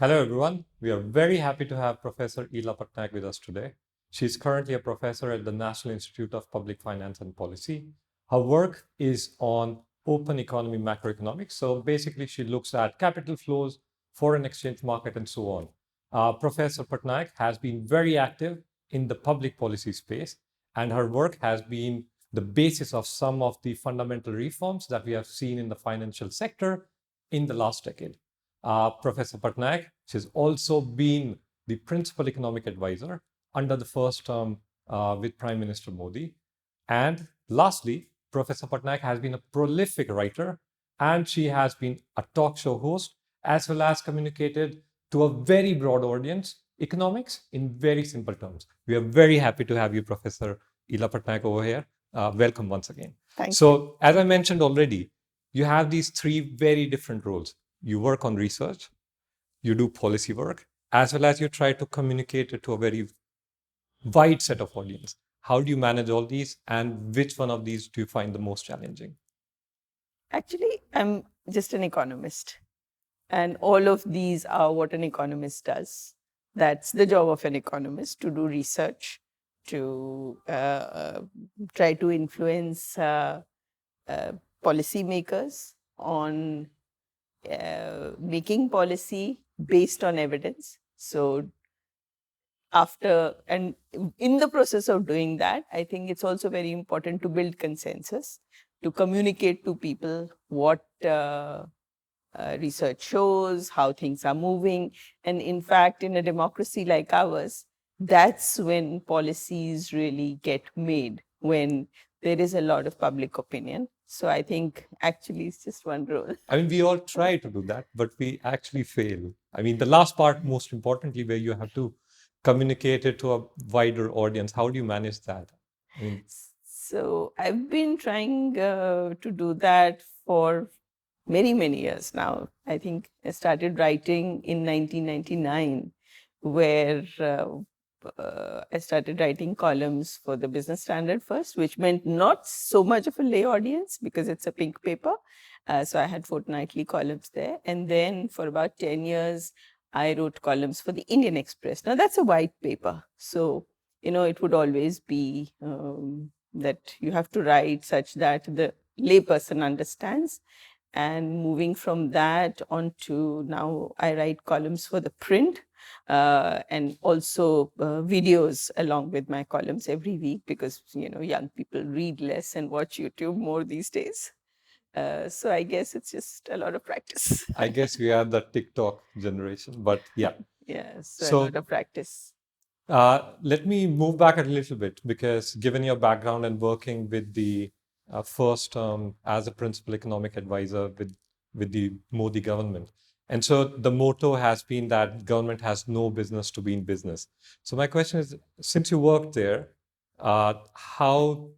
Hello, everyone. We are very happy to have Professor Ila Patnaik with us today. She's currently a professor at the National Institute of Public Finance and Policy. Her work is on open economy macroeconomics. So basically, she looks at capital flows, foreign exchange market, and so on. Professor Patnaik has been very active in the public policy space, and her work has been the basis of some of the fundamental reforms that we have seen in the financial sector in the last decade. Professor Patnaik, she's also been the principal economic advisor under the first term with Prime Minister Modi. And lastly, Professor Patnaik has been a prolific writer, and she has been a talk show host as well as communicated to a very broad audience economics in very simple terms. We are very happy to have you, Professor Ila Patnaik, over here. Welcome once again. Thank you. As I mentioned already, you have these three very different roles. You work on research, you do policy work, as well as you try to communicate it to a very wide set of audience. How do you manage all these, and which one of these do you find the most challenging? Actually, I'm just an economist, and all of these are what an economist does. That's the job of an economist, to do research, to try to influence policymakers on making policy based on evidence. So in the process of doing that, I think it's also very important to build consensus, to communicate to people what research shows, how things are moving. And in fact, in a democracy like ours, that's when policies really get made, when there is a lot of public opinion. So I think actually it's just one role. I mean, we all try to do that, but we actually fail. I mean, the last part, most importantly, where you have to communicate it to a wider audience. How do you manage that? I mean, so I've been trying to do that for many, many years now. I think I started writing in 1999, where I started writing columns for the Business Standard first, which meant not so much of a lay audience because it's a pink paper. So I had fortnightly columns there. And then for about 10 years, I wrote columns for the Indian Express. Now that's a white paper. So, it would always be that you have to write such that the layperson understands. And moving from that on to now, I write columns for the print and also videos along with my columns every week because, young people read less and watch YouTube more these days. So I guess it's just a lot of practice. I guess we are the TikTok generation, but yeah. Yes, So a lot of practice. Let me move back a little bit because given your background and working with the first term as a principal economic advisor with the Modi government. And so the motto has been that government has no business to be in business. So my question is, since you worked there, how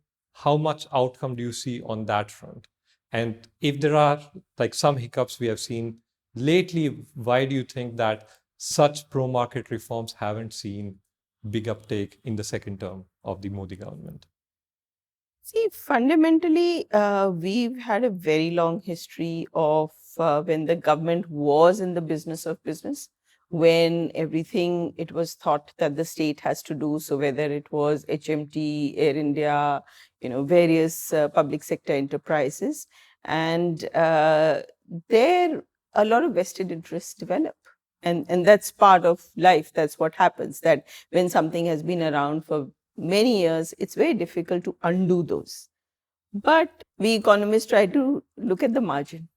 much outcome do you see on that front? And if there are like some hiccups we have seen lately, why do you think that such pro-market reforms haven't seen big uptake in the second term of the Modi government? See, fundamentally, we've had a very long history of when the government was in the business of business, when everything it was thought that the state has to do. So whether it was HMT, Air India, various public sector enterprises, and there a lot of vested interests develop. And that's part of life. That's what happens, that when something has been around for many years, it's very difficult to undo those. But we economists try to look at the margin,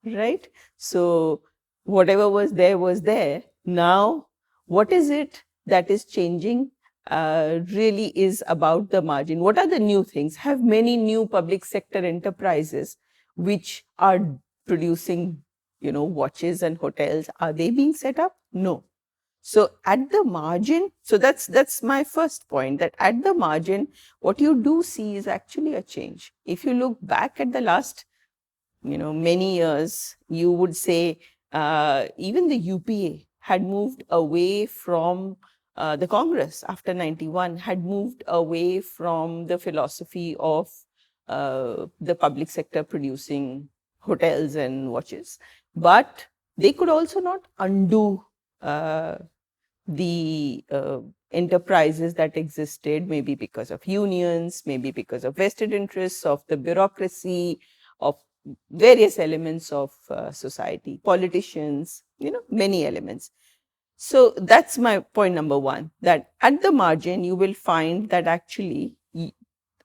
right? So whatever was there. Now, what is it that is changing really is about the margin. What are the new things? Have many new public sector enterprises which are producing, watches and hotels, are they being set up? No. So at the margin, so that's my first point, that at the margin, what you do see is actually a change. If you look back at the last, many years, you would say even the UPA had moved away from the Congress after 91, had moved away from the philosophy of the public sector producing hotels and watches. But they could also not undo the enterprises that existed, maybe because of unions, maybe because of vested interests of the bureaucracy, of various elements of society, politicians, many elements. So that's my point number one, that at the margin, you will find that actually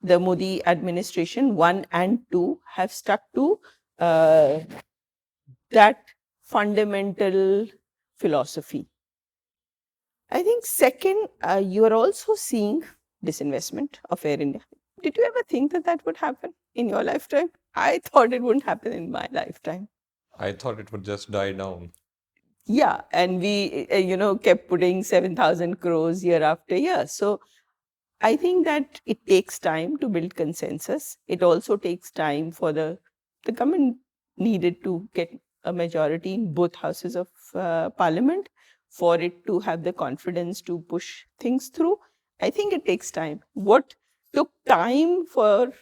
the Modi administration, 1 and 2, have stuck to that fundamental philosophy. I think second, you are also seeing disinvestment of Air India. Did you ever think that that would happen in your lifetime? I thought it wouldn't happen in my lifetime. I thought it would just die down. Yeah, and we, kept putting 7,000 crores year after year. So I think that it takes time to build consensus. It also takes time for the government needed to get a majority in both houses of parliament for it to have the confidence to push things through. I think it takes time. What took time for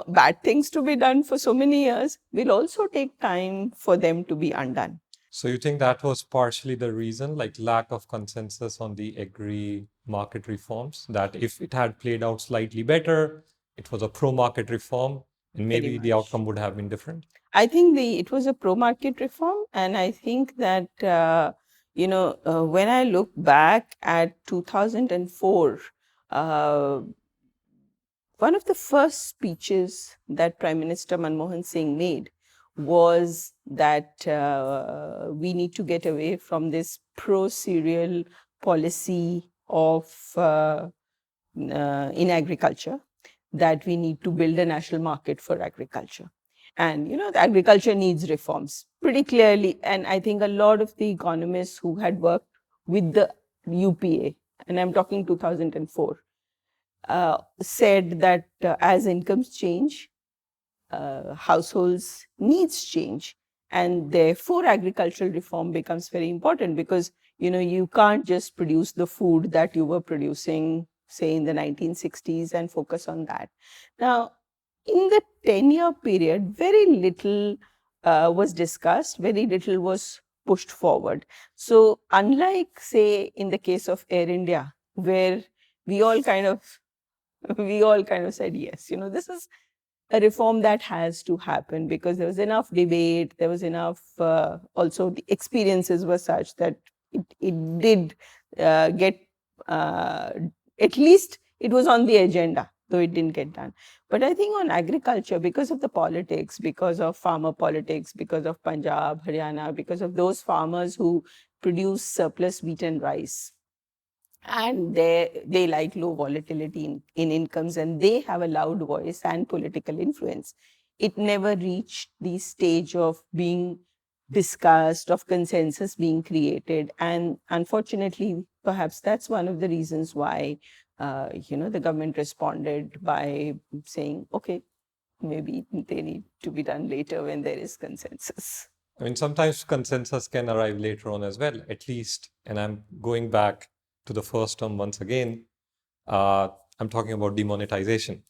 bad things to be done for so many years will also take time for them to be undone. So you think that was partially the reason, like lack of consensus on the agri market reforms, that if it had played out slightly better, it was a pro-market reform, and Very maybe the much. outcome would have been different? I think it was a pro-market reform, and I think that when I look back at 2004, uh, one of the first speeches that Prime Minister Manmohan Singh made was that we need to get away from this pro-cereal policy of in agriculture, that we need to build a national market for agriculture. And, the agriculture needs reforms pretty clearly. And I think a lot of the economists who had worked with the UPA, and I'm talking 2004, said that as incomes change, households' needs change. And therefore, agricultural reform becomes very important because, you can't just produce the food that you were producing, say, in the 1960s and focus on that. Now, in the 10-year period, very little was discussed, very little was pushed forward. So, unlike, say, in the case of Air India, where we all kind of said yes, this is a reform that has to happen because there was enough debate, there was enough, also the experiences were such that it did get, at least it was on the agenda, though it didn't get done. But I think on agriculture, because of the politics, because of farmer politics, because of Punjab, Haryana, because of those farmers who produce surplus wheat and rice, and they like low volatility in incomes, and they have a loud voice and political influence. It never reached the stage of being discussed, of consensus being created, and unfortunately, perhaps that's one of the reasons why the government responded by saying, okay, maybe they need to be done later when there is consensus. I mean, sometimes consensus can arrive later on as well, at least. And I'm going back to the first term once again. I'm talking about demonetization.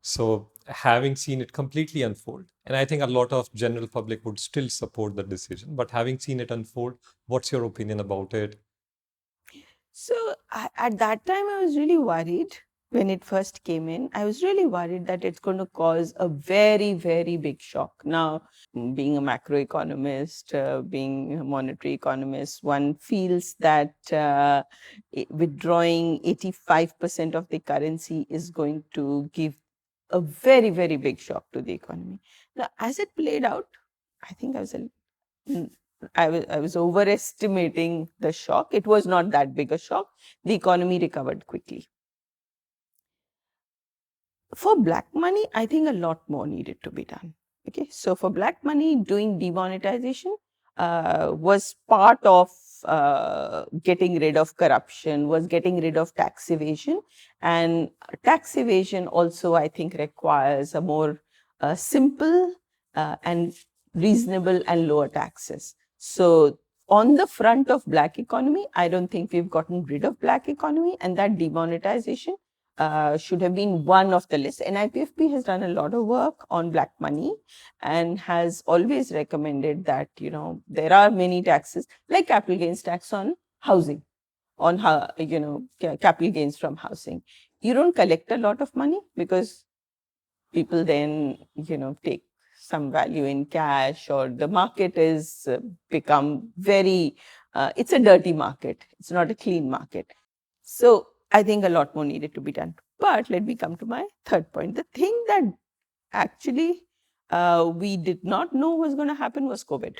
So having seen it completely unfold, and I think a lot of general public would still support the decision, but having seen it unfold, what's your opinion about it? So at that time, I was really worried when it first came in. I was really worried that it's going to cause a very, very big shock. Now, being a macroeconomist, being a monetary economist, one feels that withdrawing 85% of the currency is going to give a very, very big shock to the economy. Now, as it played out, I think I was overestimating the shock. It was not that big a shock. The economy recovered quickly. For black money, I think a lot more needed to be done. Okay, so for black money, doing demonetization was part of getting rid of corruption, was getting rid of tax evasion. And tax evasion also, I think, requires a more simple and reasonable and lower taxes. So on the front of black economy, I don't think we've gotten rid of black economy, and that demonetization should have been one of the list. NIPFP has done a lot of work on black money and has always recommended that, there are many taxes like capital gains tax on housing, on how, capital gains from housing. You don't collect a lot of money because people then, take some value in cash, or the market is become very, it's a dirty market. It's not a clean market. So I think a lot more needed to be done. But let me come to my third point. The thing that actually we did not know was going to happen was COVID.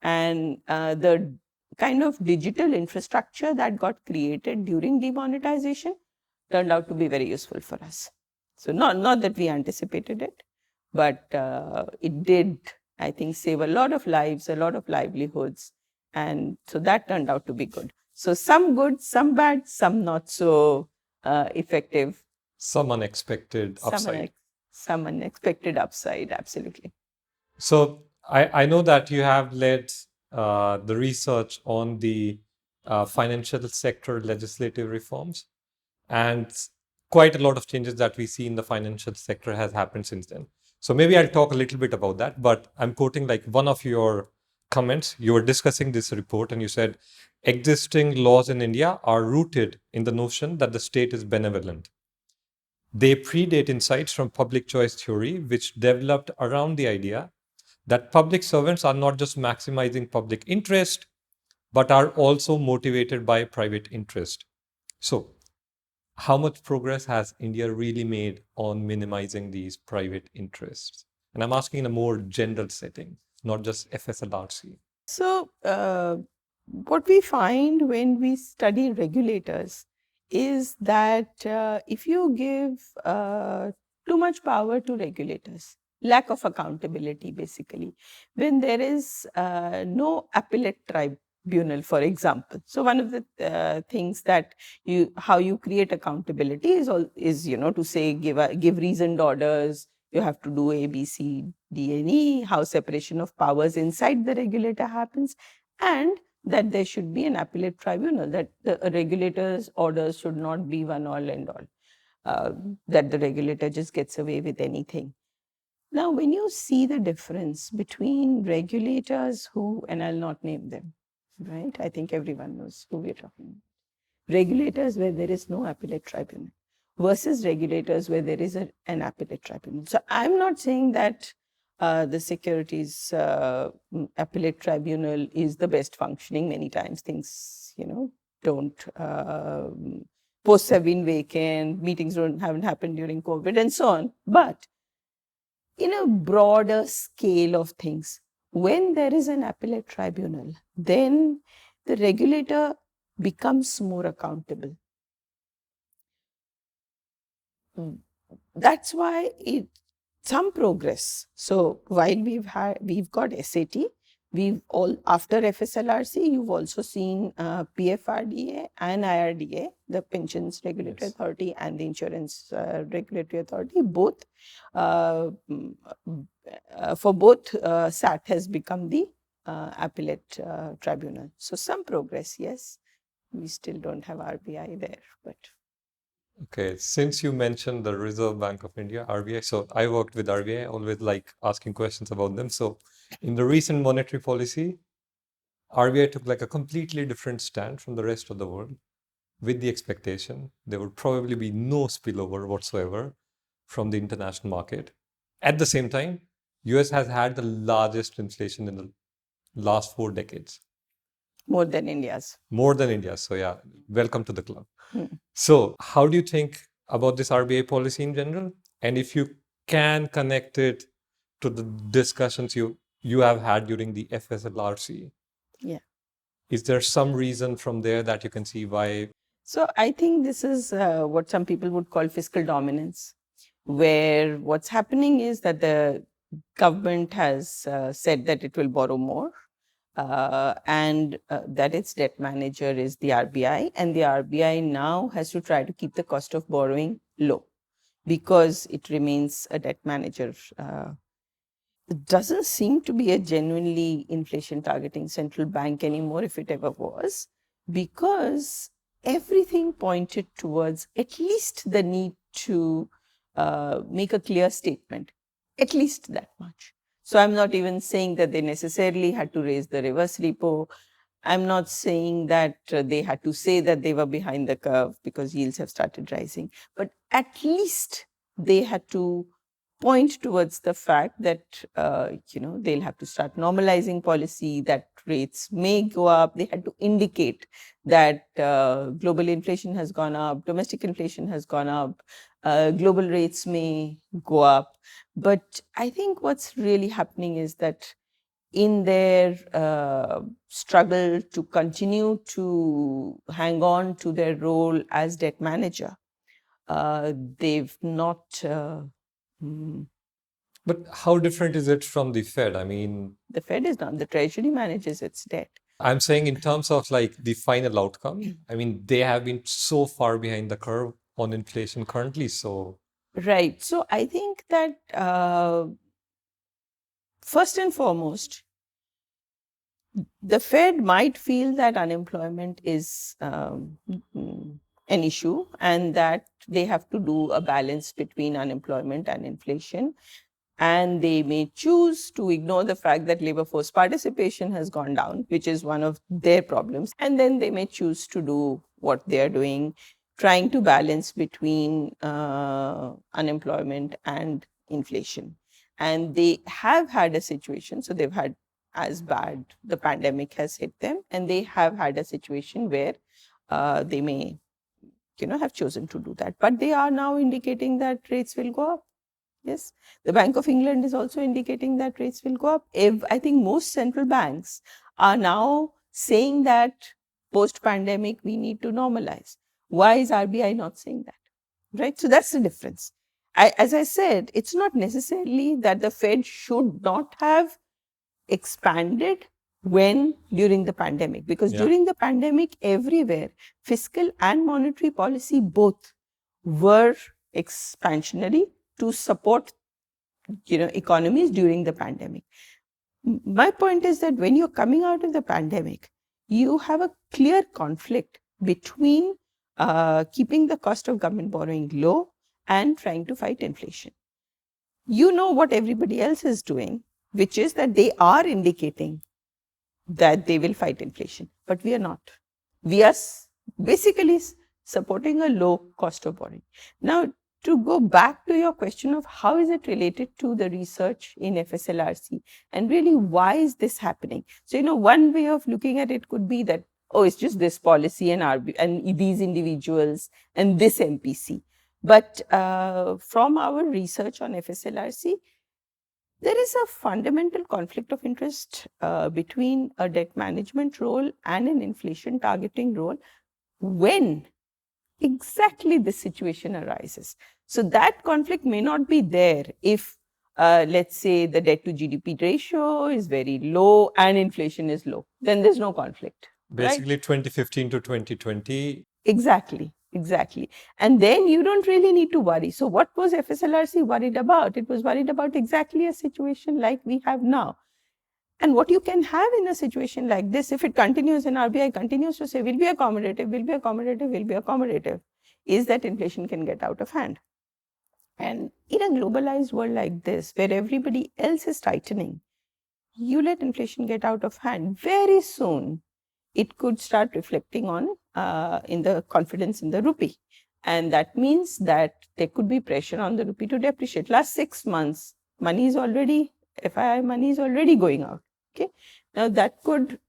And the kind of digital infrastructure that got created during demonetization turned out to be very useful for us. So not that we anticipated it, but it did, I think, save a lot of lives, a lot of livelihoods. And so that turned out to be good. So some good, some bad, some not so effective. Some unexpected upside. Some unexpected upside, absolutely. So I know that you have led the research on the financial sector legislative reforms, and quite a lot of changes that we see in the financial sector has happened since then. So maybe I'll talk a little bit about that, but I'm quoting like one of your comments. You were discussing this report and you said, existing laws in India are rooted in the notion that the state is benevolent. They predate insights from public choice theory, which developed around the idea that public servants are not just maximizing public interest, but are also motivated by private interest. So, how much progress has India really made on minimizing these private interests? And I'm asking in a more general setting, not just FSLRC. So, what we find when we study regulators is that if you give too much power to regulators, lack of accountability basically, when there is no appellate tribunal, for example. So one of the things that how you create accountability is to say give reasoned orders. You have to do A, B, C, D, and E, how separation of powers inside the regulator happens, and that there should be an appellate tribunal, that the regulator's orders should not be one all and all, that the regulator just gets away with anything. Now, when you see the difference between regulators who, and I'll not name them, right? I think everyone knows who we're talking about. Regulators where there is no appellate tribunal versus regulators where there is an appellate tribunal. So I'm not saying that the securities appellate tribunal is the best functioning. Many times things, don't, posts have been vacant, meetings haven't happened during COVID and so on. But in a broader scale of things, when there is an appellate tribunal, then the regulator becomes more accountable. That's why some progress. So while we've got SAT, we've all after FSLRC, you've also seen PFRDA and IRDA, the Pensions Regulatory Authority and the Insurance Regulatory Authority, both for both SAT has become the appellate tribunal. So some progress, yes. We still don't have RBI there, but. Okay, since you mentioned the Reserve Bank of India, RBI, so I worked with RBI, always like asking questions about them. So in the recent monetary policy, RBI took like a completely different stand from the rest of the world, with the expectation there would probably be no spillover whatsoever from the international market. At the same time, US has had the largest inflation in the last 4 decades. More than India's. More than India's. So yeah, welcome to the club. So how do you think about this RBI policy in general? And if you can connect it to the discussions you have had during the FSLRC, is there some reason from there that you can see why? So I think this is what some people would call fiscal dominance, where what's happening is that the government has said that it will borrow more, and that its debt manager is the RBI, and the RBI now has to try to keep the cost of borrowing low because it remains a debt manager. It doesn't seem to be a genuinely inflation targeting central bank anymore, if it ever was, because everything pointed towards at least the need to make a clear statement, at least that much. So I'm not even saying that they necessarily had to raise the reverse repo. I'm not saying that they had to say that they were behind the curve because yields have started rising, but at least they had to point towards the fact that they'll have to start normalizing policy, that rates may go up. They had to indicate that global inflation has gone up, domestic inflation has gone up, global rates may go up. But I think what's really happening is that in their struggle to continue to hang on to their role as debt manager, they've not. Mm, But how different is it from the Fed? I mean, the Fed is not, the Treasury manages its debt. I'm saying in terms of like the final outcome, I mean, they have been so far behind the curve on inflation currently. So, Right. So I think that first and foremost, the Fed might feel that unemployment is an issue and that they have to do a balance between unemployment and inflation. And they may choose to ignore the fact that labor force participation has gone down, which is one of their problems. And then they may choose to do what they are doing, trying to balance between unemployment and inflation. And they have had a situation, so they've had as bad, the pandemic has hit them, and they have had a situation where they may, have chosen to do that. But they are now indicating that rates will go up. Yes, the Bank of England is also indicating that rates will go up. I think most central banks are now saying that post-pandemic we need to normalize. Why is RBI not saying that? Right? So that's the difference. As I said, it's not necessarily that the Fed should not have expanded during the pandemic, because during the pandemic, everywhere, fiscal and monetary policy both were expansionary to support economies during the pandemic. My point is that when you're coming out of the pandemic, you have a clear conflict between keeping the cost of government borrowing low and trying to fight inflation. You know what everybody else is doing, which is that they are indicating that they will fight inflation, but we are not. We are basically supporting a low cost of borrowing. Now, to go back to your question of how is it related to the research in FSLRC and really why is this happening? So, one way of looking at it could be that, oh, it's just this policy and these individuals and this MPC. But from our research on FSLRC, there is a fundamental conflict of interest between a debt management role and an inflation targeting role when exactly this situation arises. So that conflict may not be there if, let's say, the debt to GDP ratio is very low and inflation is low. Then there's no conflict. basically, right? 2015 to 2020. Exactly. And then you don't really need to worry. So what was FSLRC worried about? It was worried about exactly a situation like we have now. And what you can have in a situation like this, if it continues and RBI continues to say, we'll be accommodative, is that inflation can get out of hand. And in a globalized world like this, where everybody else is tightening, you let inflation get out of hand, very soon it could start reflecting on in the confidence in the rupee. And that means that there could be pressure on the rupee to depreciate. Last 6 months, FII money is already going out. Okay. Now that could,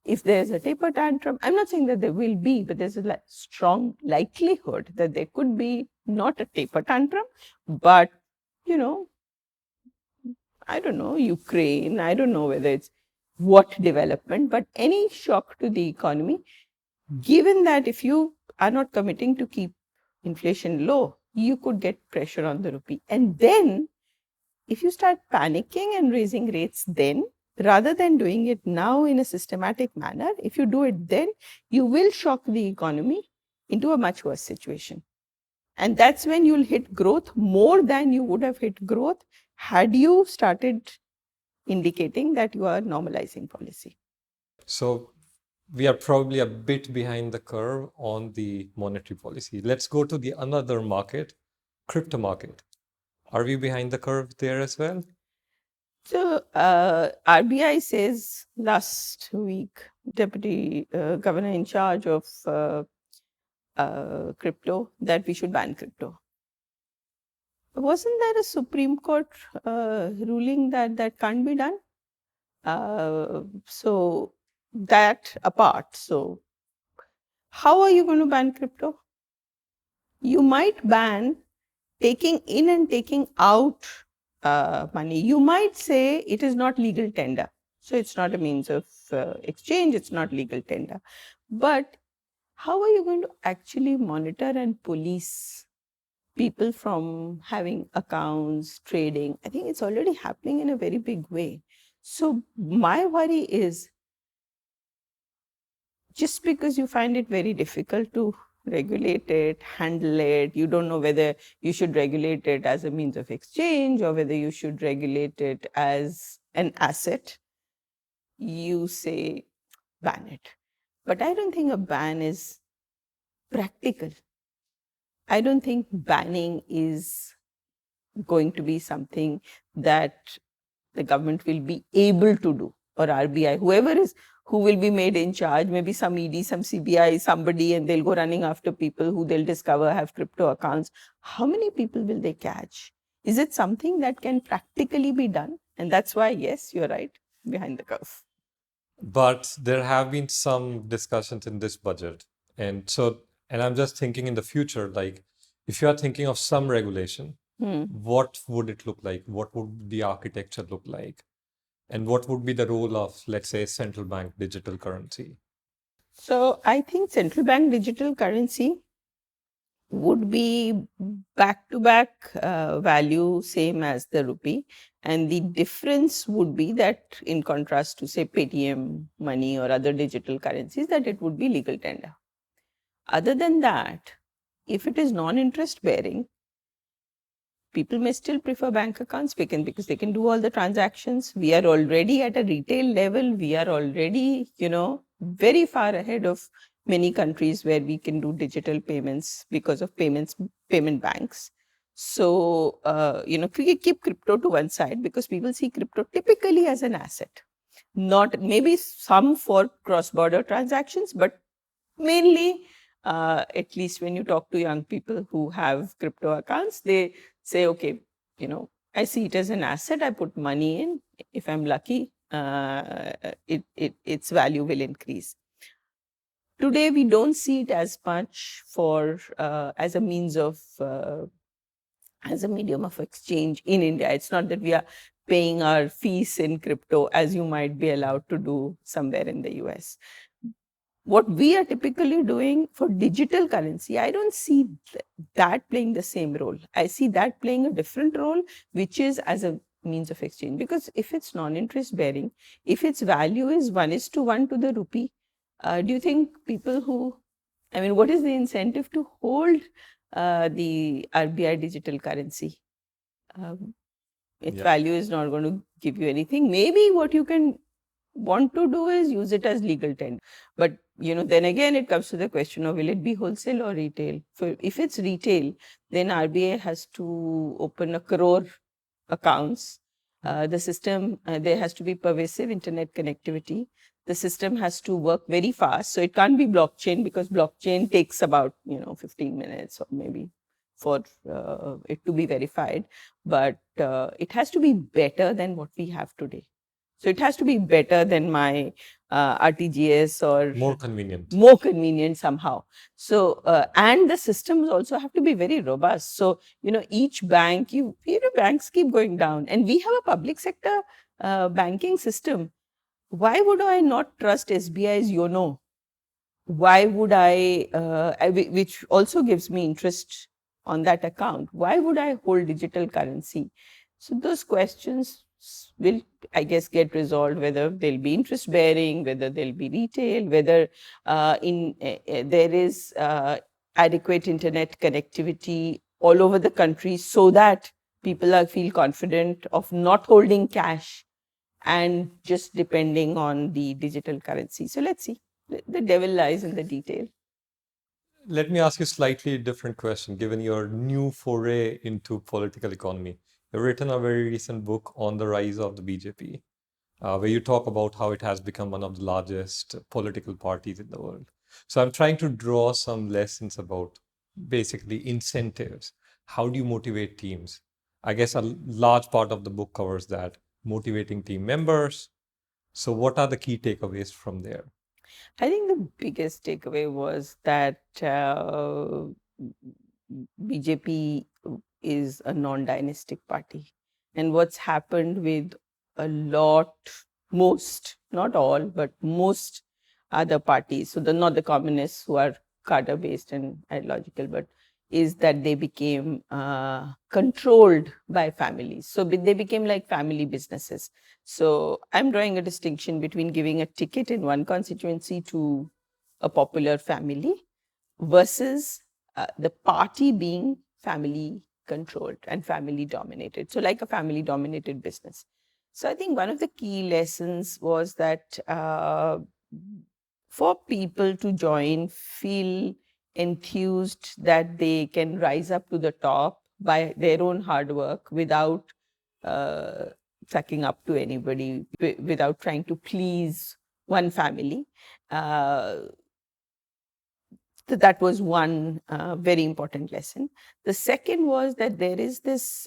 if there's a taper tantrum, I'm not saying that there will be, but there's a strong likelihood that there could be not a taper tantrum, but, I don't know, Ukraine, I don't know whether it's what development, but any shock to the economy, given that if you are not committing to keep inflation low, you could get pressure on the rupee. And then if you start panicking and raising rates then, rather than doing it now in a systematic manner, if you do it then, you will shock the economy into a much worse situation. And that's when you'll hit growth more than you would have hit growth had you started indicating that you are normalizing policy. So, we are probably a bit behind the curve on the monetary policy. Let's go to the another market, crypto market. Are we behind the curve there as well? So RBI says last week, Deputy Governor in charge of crypto, that we should ban crypto. Wasn't there a Supreme Court ruling that that can't be done? So that apart, so how are you going to ban crypto? You might ban taking in and taking out money. You might say it is not legal tender. So it's not a means of exchange, it's not legal tender. But how are you going to actually monitor and police people from having accounts, trading? I think it's already happening in a very big way. So my worry is, just because you find it very difficult to regulate it, handle it, you don't know whether you should regulate it as a means of exchange or whether you should regulate it as an asset, you say ban it. But I don't think a ban is practical. I don't think banning is going to be something that the government will be able to do, or RBI, whoever is, who will be made in charge, maybe some ED, some CBI, somebody, and they'll go running after people who they'll discover have crypto accounts. How many people will they catch? Is it something that can practically be done? And that's why, yes, you're right, behind the curve. But there have been some discussions in this budget. And I'm just thinking in the future, like if you are thinking of some regulation, what would it look like? What would the architecture look like? And what would be the role of, let's say, central bank digital currency? So I think central bank digital currency would be back to back value same as the rupee, and the difference would be that, in contrast to say Paytm money or other digital currencies, that it would be legal tender. Other than that, if it is non-interest bearing, people may still prefer bank accounts because they can do all the transactions. We are already at a retail level. We are already, very far ahead of many countries where we can do digital payments because of payment banks. So, we keep crypto to one side because people see crypto typically as an asset, not maybe some for cross-border transactions, but mainly, at least when you talk to young people who have crypto accounts, they say, okay, I see it as an asset. I put money in. If I'm lucky, its value will increase. Today, we don't see it as much for as a means of as a medium of exchange in India. It's not that we are paying our fees in crypto as you might be allowed to do somewhere in the US. What we are typically doing for digital currency, I don't see that playing the same role. I see that playing a different role, which is as a means of exchange. Because if it's non-interest bearing, if its value is 1:1 to the rupee, do you think people who, what is the incentive to hold the RBI digital currency? Its value is not going to give you anything. Maybe what you can want to do is use it as legal tender. But then again, it comes to the question of, will it be wholesale or retail? If it's retail, then RBI has to open 1 crore accounts. The system, there has to be pervasive internet connectivity. The system has to work very fast. So it can't be blockchain, because blockchain takes about 15 minutes or maybe for it to be verified. But it has to be better than what we have today. So it has to be better than my RTGS, or more convenient somehow. So, and the systems also have to be very robust. So, each bank, banks keep going down, and we have a public sector banking system. Why would I not trust SBI's YONO? Why would which also gives me interest on that account, why would I hold digital currency? So those questions will, I guess, get resolved, whether they'll be interest bearing, whether they'll be retail, whether there is adequate internet connectivity all over the country, so that people feel confident of not holding cash and just depending on the digital currency. So let's see. The devil lies in the detail. Let me ask you a slightly different question, given your new foray into political economy. You've written a very recent book on the rise of the BJP, where you talk about how it has become one of the largest political parties in the world. So I'm trying to draw some lessons about basically incentives. How do you motivate teams? I guess a large part of the book covers that, motivating team members. So what are the key takeaways from there? I think the biggest takeaway was that BJP is a non-dynastic party. And what's happened with a lot, most, not all, but most other parties, so not the communists who are cadre-based and ideological, but is that they became controlled by families. So they became like family businesses. So I'm drawing a distinction between giving a ticket in one constituency to a popular family versus the party being family controlled and family dominated. So like a family dominated business. So I think one of the key lessons was that for people to join, feel enthused that they can rise up to the top by their own hard work without uh, sucking up to anybody, without trying to please one family. That was one very important lesson. The second was that there is this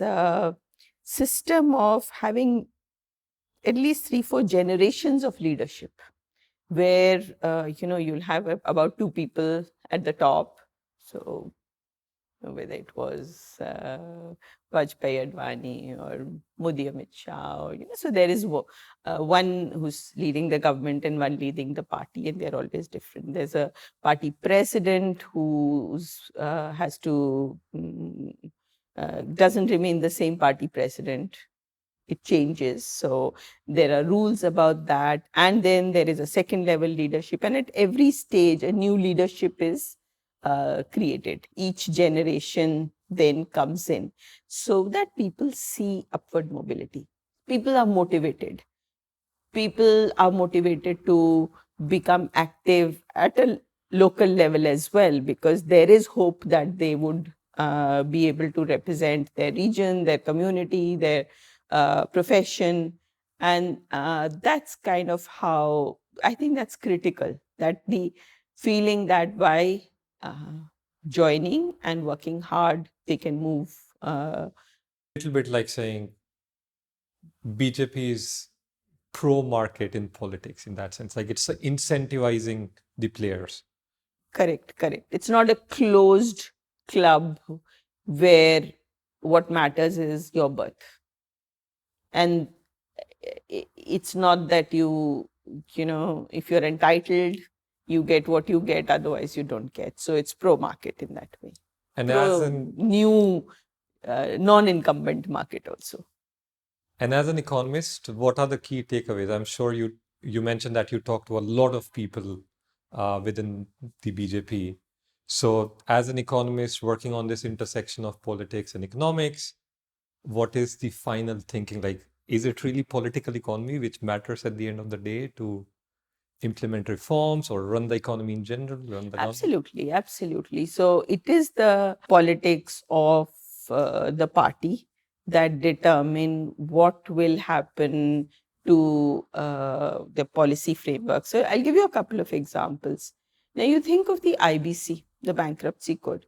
system of having at least 3, 4 generations of leadership where you'll have about 2 people at the top. So whether it was Vajpayee Advani or Modi Amit Shah, or, so there is one who's leading the government and one leading the party, and they're always different. There's a party president who has to doesn't remain the same party president. It changes. So there are rules about that. And then there is a second level leadership. And at every stage, a new leadership is created. Each generation then comes in so that people see upward mobility. People are motivated. People are motivated to become active at a local level as well, because there is hope that they would be able to represent their region, their community, their profession. And that's kind of how I think that's critical, that the feeling that by joining and working hard, they can move. A little bit like saying BJP is pro market in politics in that sense. Like it's incentivizing the players. Correct, correct. It's not a closed club where what matters is your birth. And it's not that if you're entitled, you get what you get, otherwise you don't get. So it's pro market in that way. And as Pro an new non-incumbent market also. and as an economist, what are the key takeaways? I'm sure you mentioned that you talked to a lot of people within the BJP. So as an economist working on this intersection of politics and economics, what is the final thinking? Like, is it really political economy which matters at the end of the day to implement reforms or run the economy in general, run the government? Absolutely, absolutely. So it is the politics of the party that determine what will happen to the policy framework. So I'll give you a couple of examples. Now you think of the IBC, the bankruptcy code.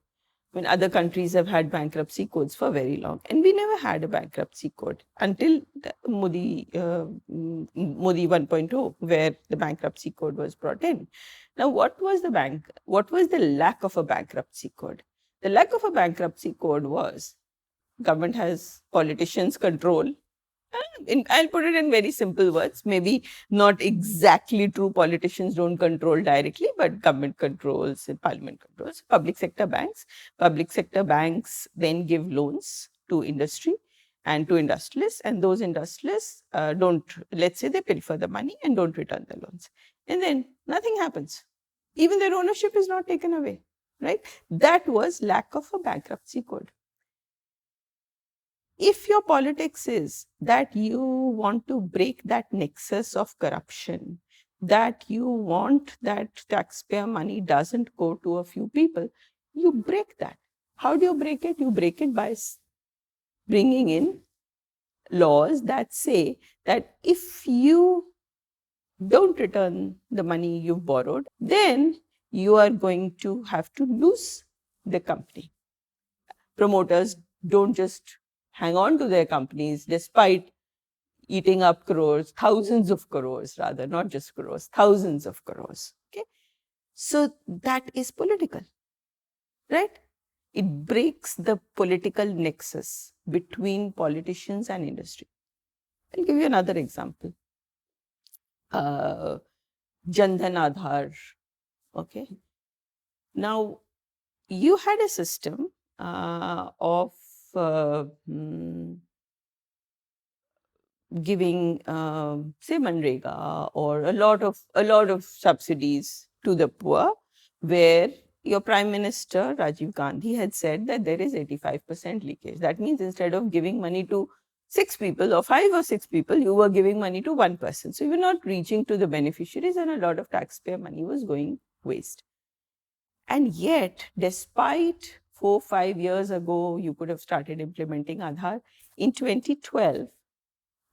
When other countries have had bankruptcy codes for very long, and we never had a bankruptcy code until Modi 1.0, where the bankruptcy code was brought in. Now, what was the lack of a bankruptcy code? The lack of a bankruptcy code was government has politicians control. I'll put it in very simple words, maybe not exactly true. Politicians don't control directly, but government controls and parliament controls. Public sector banks. Public sector banks then give loans to industry and to industrialists, and those industrialists don't, let's say they pilfer the money and don't return the loans. And then nothing happens. Even their ownership is not taken away, right? That was lack of a bankruptcy code. If your politics is that you want to break that nexus of corruption, that you want that taxpayer money doesn't go to a few people, you break that. How do you break it? You break it by bringing in laws that say that if you don't return the money you've borrowed, then you are going to have to lose the company. Promoters don't just hang on to their companies despite eating up crores, thousands of crores rather, not just crores, thousands of crores. Okay. So that is political, right? It breaks the political nexus between politicians and industry. I'll give you another example. Jan Dhan Aadhaar. Okay. Now, you had a system of giving, say, Manrega or a lot of subsidies to the poor, where your Prime Minister Rajiv Gandhi had said that there is 85% leakage. That means instead of giving money to 6 people or 5 or 6 people, you were giving money to 1 person. So you were not reaching to the beneficiaries, and a lot of taxpayer money was going waste. And yet, despite 4-5 years ago, you could have started implementing Aadhaar. In 2012,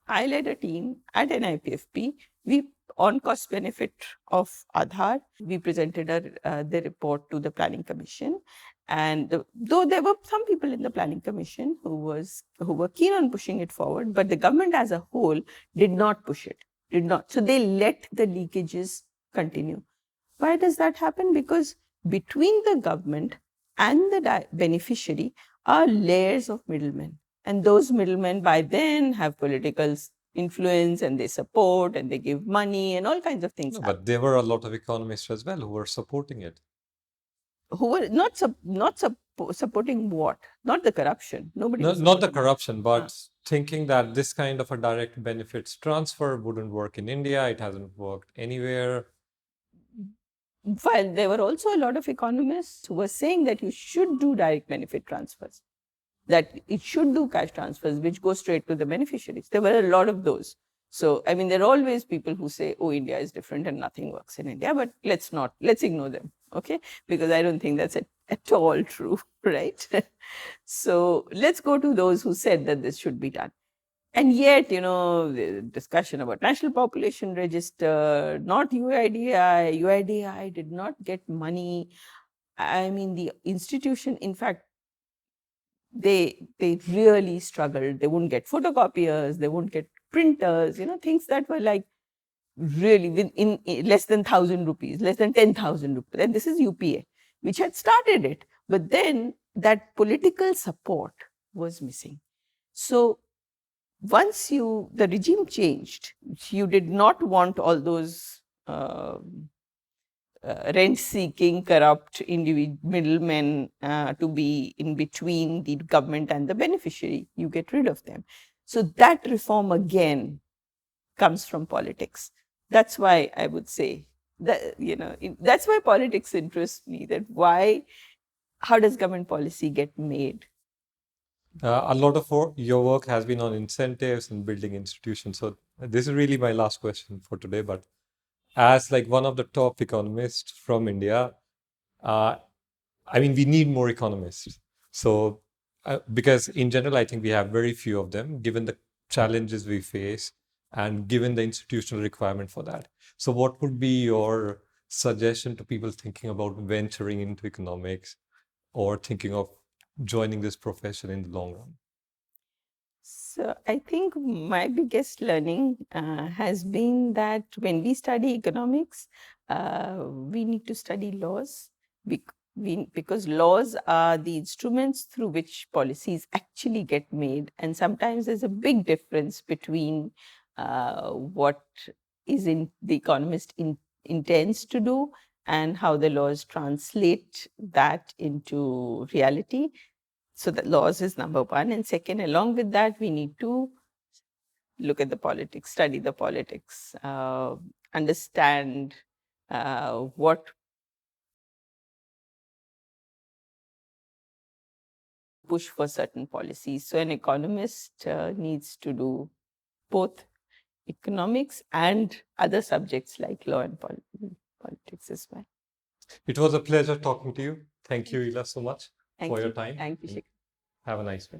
I led a team at NIPFP. We, on cost benefit of Aadhaar, we presented the report to the Planning Commission. And though there were some people in the Planning Commission who were keen on pushing it forward, but the government as a whole did not push it, did not. So they let the leakages continue. Why does that happen? Because between the government and the beneficiary are layers of middlemen. And those middlemen by then have political influence, and they support and they give money and all kinds of things. No, but there were a lot of economists as well who were supporting it. Who were not supporting what? Not the corruption. Nobody. No, Was not the supporting corruption, but thinking that this kind of a direct benefits transfer wouldn't work in India. It hasn't worked anywhere. While there were also a lot of economists who were saying that you should do direct benefit transfers, that it should do cash transfers, which go straight to the beneficiaries. There were a lot of those. So, I mean, there are always people who say, oh, India is different and nothing works in India, but let's ignore them, okay? Because I don't think that's at all true, right? So, let's go to those who said that this should be done. And yet, the discussion about National Population Register, not UIDI. UIDI did not get money. I mean, the institution, in fact, they really struggled. They wouldn't get photocopiers, they wouldn't get printers, things that were like really in less than 1,000 rupees, less than 10,000 rupees. And this is UPA, which had started it. But then that political support was missing. So once the regime changed, you did not want all those rent-seeking, corrupt middlemen to be in between the government and the beneficiary. You get rid of them. So that reform again comes from politics. That's why I would say that, that's why politics interests me. How does government policy get made? A lot of your work has been on incentives and building institutions. So this is really my last question for today. But as like one of the top economists from India, I mean, we need more economists. So because in general, I think we have very few of them, given the challenges we face and given the institutional requirement for that. So what would be your suggestion to people thinking about venturing into economics or thinking of joining this profession in the long run? So I think my biggest learning has been that when we study economics, we need to study laws because laws are the instruments through which policies actually get made. And sometimes there's a big difference between what the economist intends to do and how the laws translate that into reality. So the laws is number one. And second, along with that, we need to look at the politics, study the politics, understand what push for certain policies. So an economist needs to do both. economics and other subjects like law and politics as well. It was a pleasure talking to you. Thank you, Ila, so much for your time. Thank you, Shekhar. Have a nice day.